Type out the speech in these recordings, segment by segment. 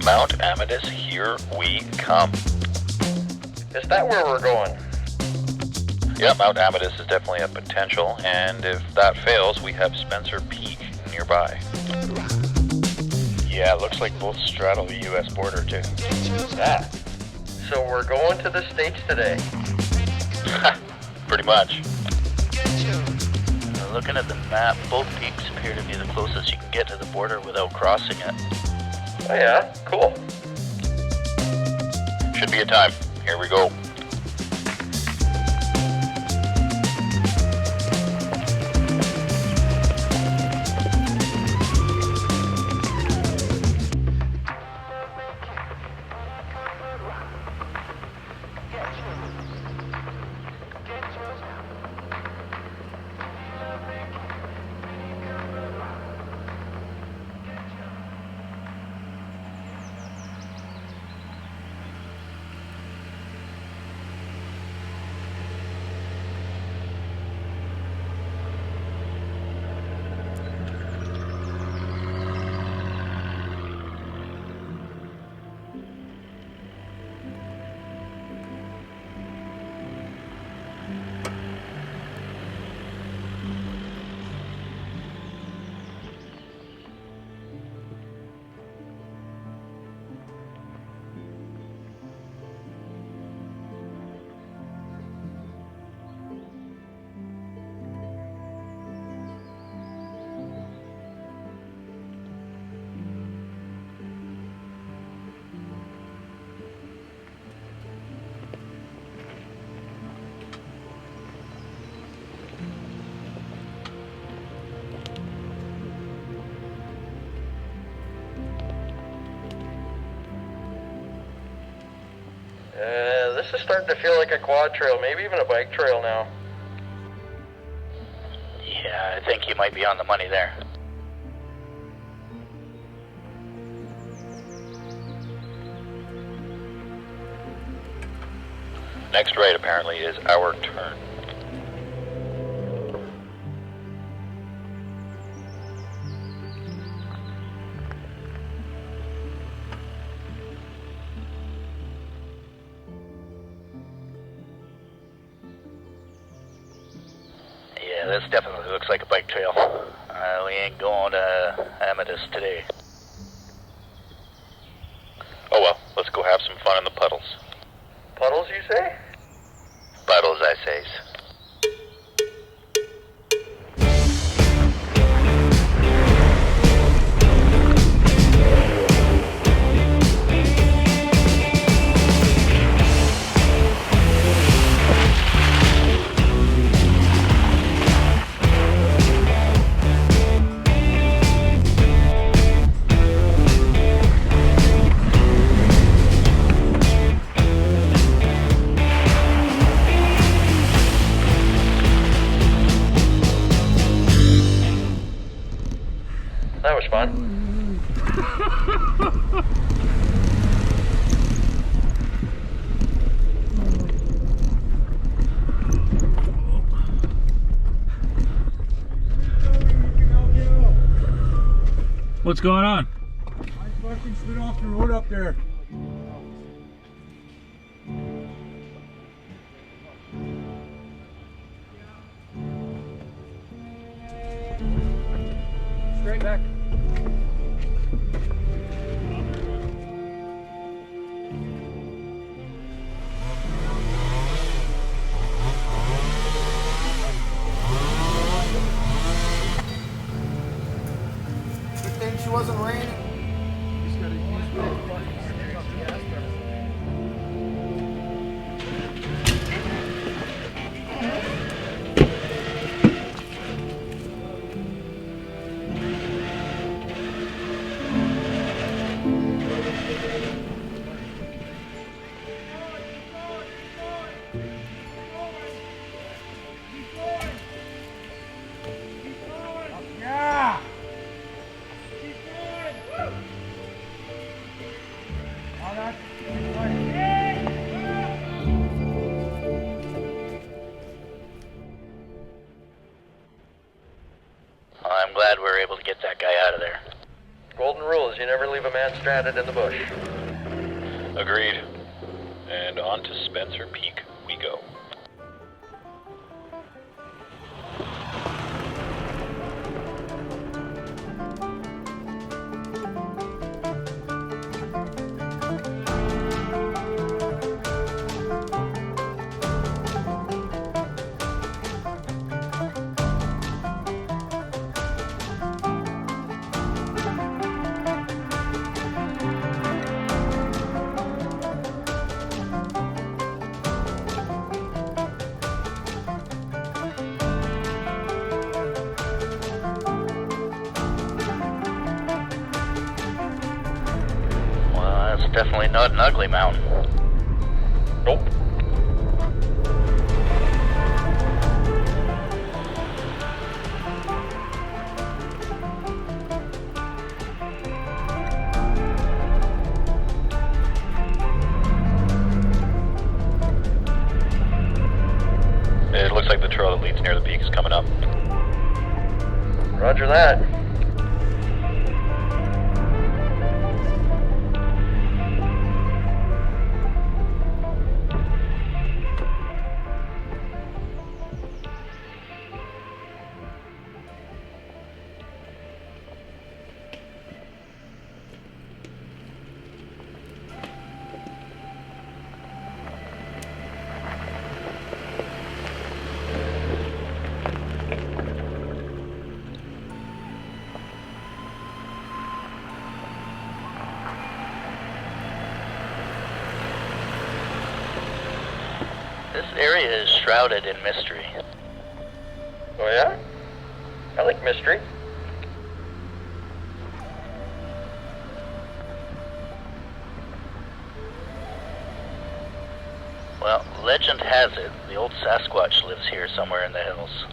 Mount Amadis, here we come. Is that where we're going? Yeah, Mount Amadis is definitely a potential, and if that fails, we have Spencer Peak nearby. Yeah, it looks like both straddle the U.S. border, too. Yeah. So we're going to the States today. Pretty much. Looking at the map, both peaks appear to be the closest you can get to the border without crossing it. Oh yeah, cool. Should be a time. Here we go. This is starting to feel like a quad trail, maybe even a bike trail now. Yeah, I think you might be on the money there. Next right, apparently, is our turn. Yeah, this definitely looks like a bike trail. We ain't going to Amadis today. Oh well, let's go have some fun in the puddles. Puddles, you say? Puddles, I says. That was fun. What's going on? I fucking slid off the road up there. Straight back. Good thing she wasn't raining. He's got a huge big fucking stick off the gas pedal. Yeah! I'm glad we were able to get that guy out of there. Golden rule is you never leave a man stranded in the bush. Agreed. And on to Spencer Peak we go. It's definitely not an ugly mountain. Nope. It looks like the trail that leads near the peak is coming up. Roger that. This area is shrouded in mystery. Oh yeah? I like mystery. Well, legend has it, the old Sasquatch lives here somewhere in the hills.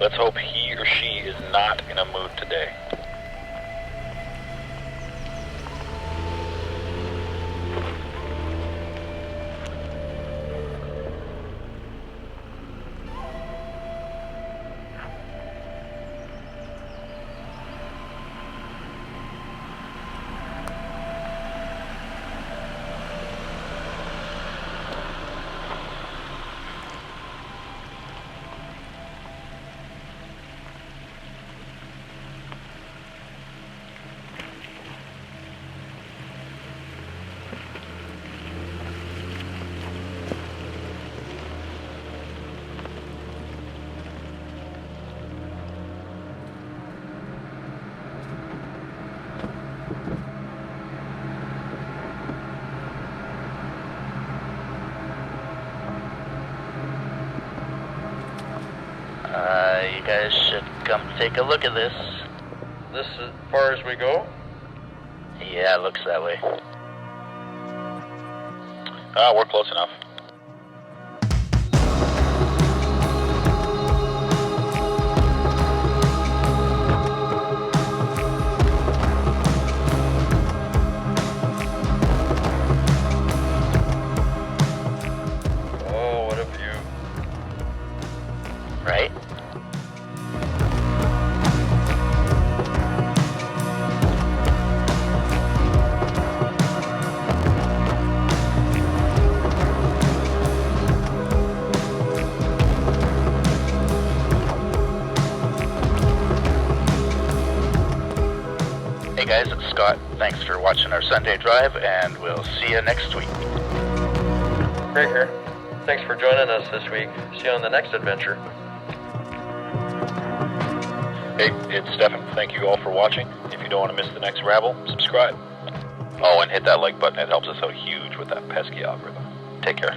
Let's hope he or she is not in a mood today. You guys should come take a look at this. This as far as we go? Yeah, it looks that way. We're close enough. Oh, what a view. Right? Hey guys, it's Scott. Thanks for watching our Sunday drive, and we'll see you next week. Great here. Thanks for joining us this week. See you on the next adventure. Hey, it's Stefan. Thank you all for watching. If you don't want to miss the next Ramble, subscribe. Oh, and hit that like button. It helps us out huge with that pesky algorithm. Take care.